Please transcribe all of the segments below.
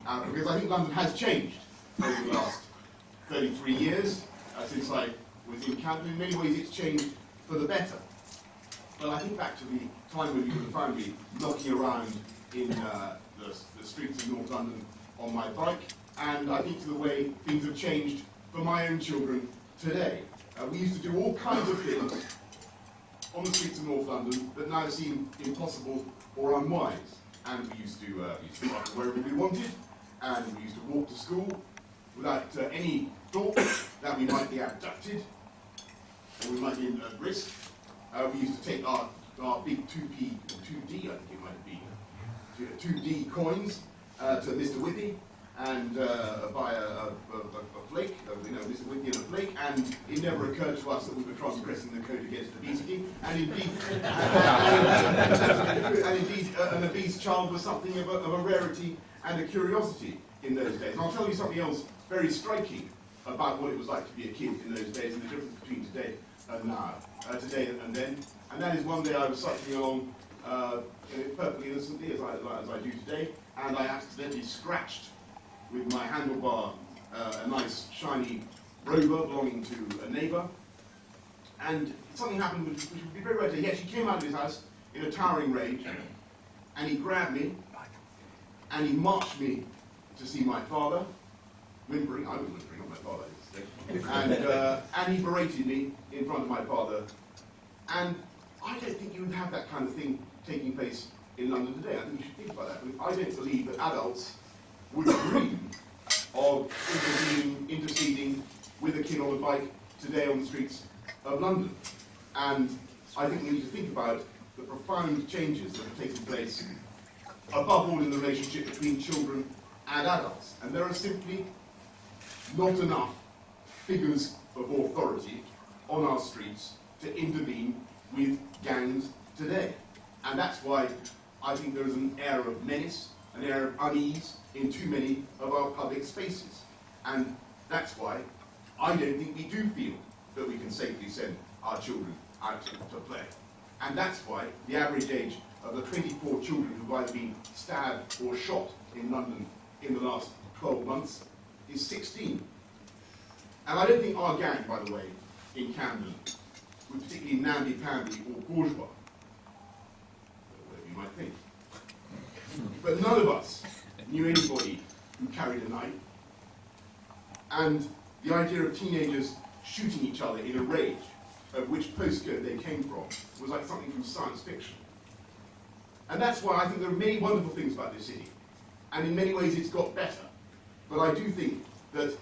because I think London has changed over the last 33 years since I was in Camden. In many ways, it's changed for the better. But I think back to the time when you would have found me knocking around in the streets of North London on my bike, and I think to the way things have changed for my own children today. We used to do all kinds of things on the streets of North London that now seem impossible or unwise. And we used to park wherever we wanted, and we used to walk to school without any thought that we might be abducted or we might be at risk. We used to take our big 2p or 2d, I think it might be, 2d coins to Mr. Whippy and buy a flake, Mr. Whippy and a flake, and it never occurred to us that we were transgressing the code against obesity, and indeed, an obese child was something of a rarity and a curiosity in those days. And I'll tell you something else very striking about what it was like to be a kid in those days and the difference between today and now, today and then. And that is one day I was cycling along perfectly innocently, as I do today, and I accidentally scratched with my handlebar a nice shiny Rover belonging to a neighbour. And something happened which would be very rare. He actually came out of his house in a towering rage, and he grabbed me, and he marched me to see my father, whimpering. I was whimpering, not my father. And he berated me in front of my father. And I don't think you would have that kind of thing taking place in London today. I think you should think about that. I don't believe that adults would dream of interceding with a kid on a bike today on the streets of London. And I think we need to think about the profound changes that have taken place, above all in the relationship between children and adults. And there are simply not enough figures of authority on our streets to intervene with gangs today. And that's why I think there is an air of menace, an air of unease in too many of our public spaces. And that's why I don't think we do feel that we can safely send our children out to play. And that's why the average age of the 24 children who've either been stabbed or shot in London in the last 12 months is 16. And I don't think our gang, by the way, in Camden, was particularly namby-pamby or bourgeois, whatever you might think. But none of us knew anybody who carried a knife. And the idea of teenagers shooting each other in a rage, of which postcode they came from, was like something from science fiction. And that's why I think there are many wonderful things about this city. And in many ways it's got better. But I do think that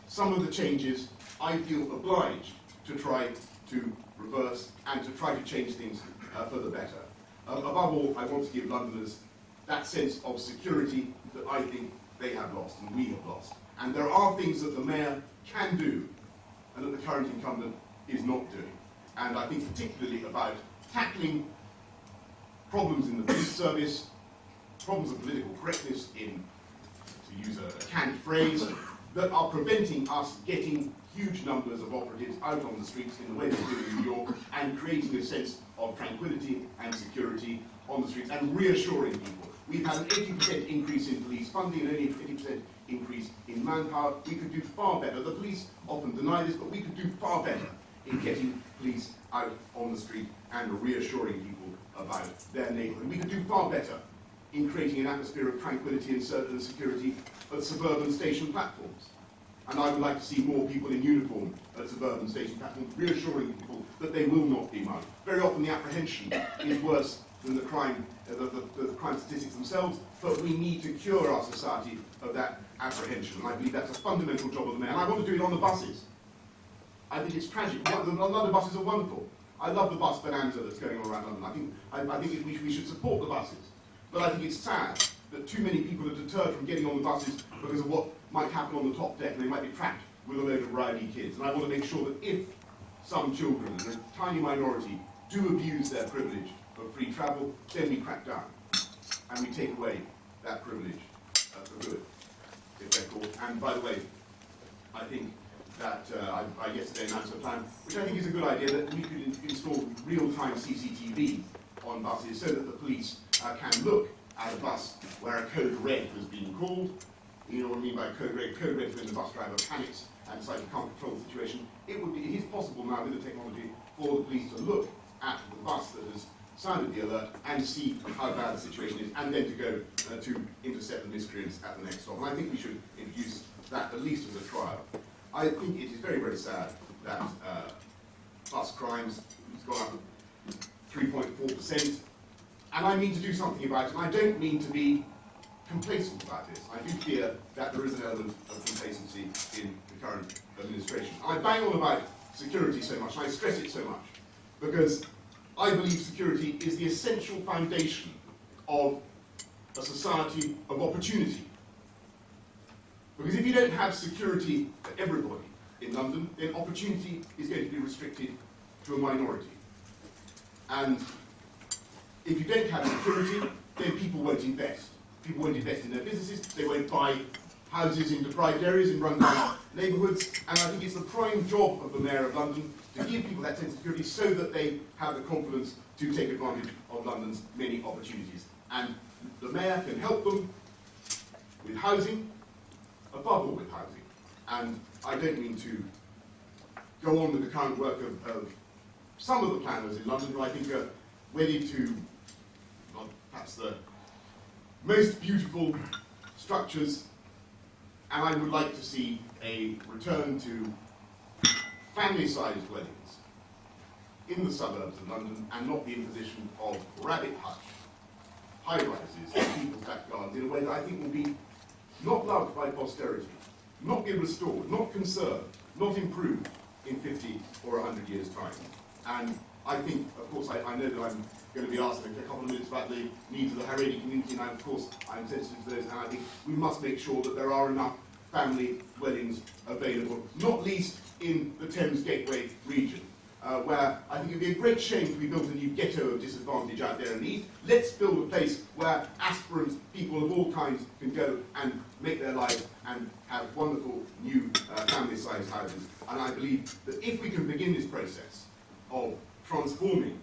some of the changes I feel obliged to try to reverse and to try to change things for the better. Above all, I want to give Londoners that sense of security that I think they have lost and we have lost. And there are things that the mayor can do and that the current incumbent is not doing. And I think particularly about tackling problems in the police service, problems of political correctness in, to use a canned phrase, that are preventing us getting huge numbers of operatives out on the streets in the way they do in New York, and creating a sense of tranquility and security on the streets, and reassuring people. We've had an 80% increase in police funding and only a 20% increase in manpower. We could do far better. The police often deny this, but we could do far better in getting police out on the street and reassuring people about their neighbourhood. We could do far better in creating an atmosphere of tranquility and security at suburban station platforms. And I would like to see more people in uniform at suburban station platforms, reassuring people that they will not be mugged. Very often the apprehension is worse than the crime, the crime statistics themselves, but we need to cure our society of that apprehension. And I believe that's a fundamental job of the mayor. And I want to do it on the buses. I think it's tragic. The London buses are wonderful. I love the bus bonanza that's going on around London. I think we should support the buses. But I think it's sad that too many people are deterred from getting on the buses because of what might happen on the top deck, and they might be trapped with a load of rowdy kids. And I want to make sure that if some children, a tiny minority, do abuse their privilege of free travel, then we crack down and we take away that privilege for good, if they're caught. And by the way, I think that I yesterday announced a plan, which I think is a good idea, that we could install real-time CCTV on buses so that the police can look at a bus where a code red has been called, you know what I mean by code red when the bus driver panics and decides he can't control the situation. It is possible now with the technology for the police to look at the bus that has sounded the alert and see how bad the situation is, and then to go to intercept the miscreants at the next stop. And I think we should introduce that at least as a trial. I think it is very, very sad that bus crimes has gone up 3.4%, and I mean to do something about it. And I don't mean to be complacent about this. I do fear that there is an element of complacency in the current administration. I bang on about security so much, and I stress it so much, because I believe security is the essential foundation of a society of opportunity. Because if you don't have security for everybody in London, then opportunity is going to be restricted to a minority. And if you don't have security, then people won't invest. People won't invest in their businesses, they won't buy houses in deprived areas, in run-down neighbourhoods, and I think it's the prime job of the Mayor of London to give people that sense of security so that they have the confidence to take advantage of London's many opportunities. And the Mayor can help them with housing, above all with housing. And I don't mean to go on with the current work of some of the planners in London who I think are ready to, not perhaps the most beautiful structures, and I would like to see a return to family-sized dwellings in the suburbs of London and not the imposition of rabbit hutch high-rises in people's backyards in a way that I think will be not loved by posterity, not be restored, not conserved, not improved in 50 or 100 years' time. And I think, of course, I know that I'm going to be asked in a couple of minutes about the needs of the Haredi community, and of course I'm sensitive to those, and I think we must make sure that there are enough family dwellings available, not least in the Thames Gateway region, where I think it would be a great shame if we built a new ghetto of disadvantage out there in the east. Let's build a place where aspirant people of all kinds can go and make their lives and have wonderful new family-sized houses. And I believe that if we can begin this process of transforming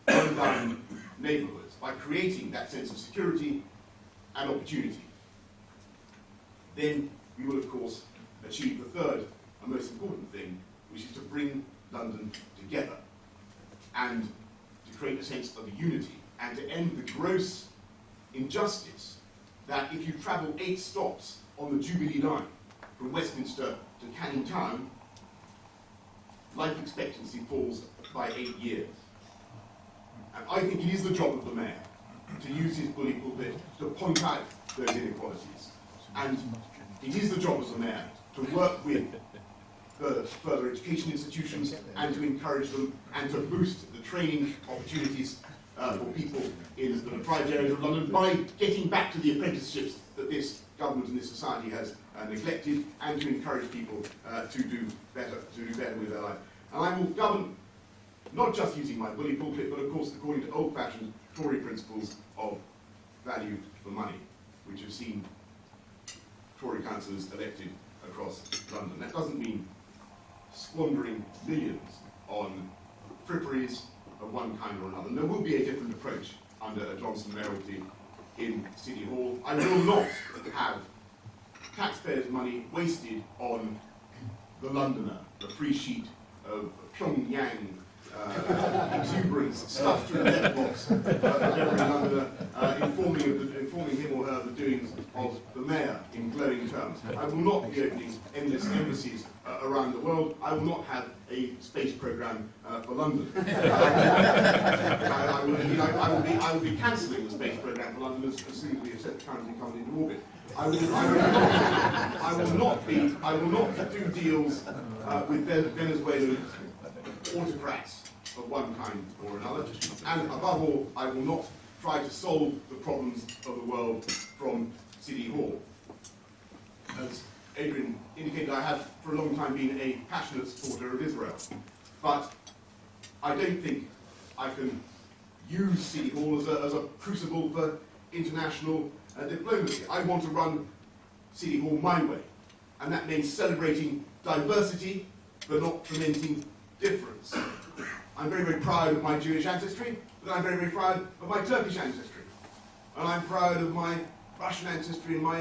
run-down neighbourhoods by creating that sense of security and opportunity, then we will, of course, achieve the third and most important thing, which is to bring London together and to create a sense of unity and to end the gross injustice that if you travel 8 stops on the Jubilee line from Westminster to Canning Town, life expectancy falls by 8 years. And I think it is the job of the Mayor to use his bully pulpit to point out those inequalities. And it is the job of the Mayor to work with the further education institutions and to encourage them and to boost the training opportunities for people in the deprived areas of London by getting back to the apprenticeships that this government and this society has neglected, and to encourage people to do better with their life. And I will govern not just using my bully pulpit, but of course according to old-fashioned Tory principles of value for money, which have seen Tory councillors elected across London. That doesn't mean squandering millions on fripperies of one kind or another. And there will be a different approach under a Johnson mayoralty in City Hall. I will not have taxpayers' money wasted on the Londoner, the free sheet of Pyongyang exuberance stuffed through the letterbox of every Londoner, informing him or her of the doings of the Mayor in glowing terms. I will not be opening endless embassies around the world. I will not have a space programme for London. I will be cancelling the space programme for London as soon as we have set the currency company into orbit. I will not do deals with Venezuelan autocrats of one kind or another, and above all, I will not try to solve the problems of the world from City Hall. As Adrian indicated, I have for a long time been a passionate supporter of Israel, but I don't think I can use City Hall as a crucible for international diplomacy. I want to run City Hall my way, and that means celebrating diversity but not fomenting difference. I'm very, very proud of my Jewish ancestry, but I'm very, very proud of my Turkish ancestry. And I'm proud of my Russian ancestry and my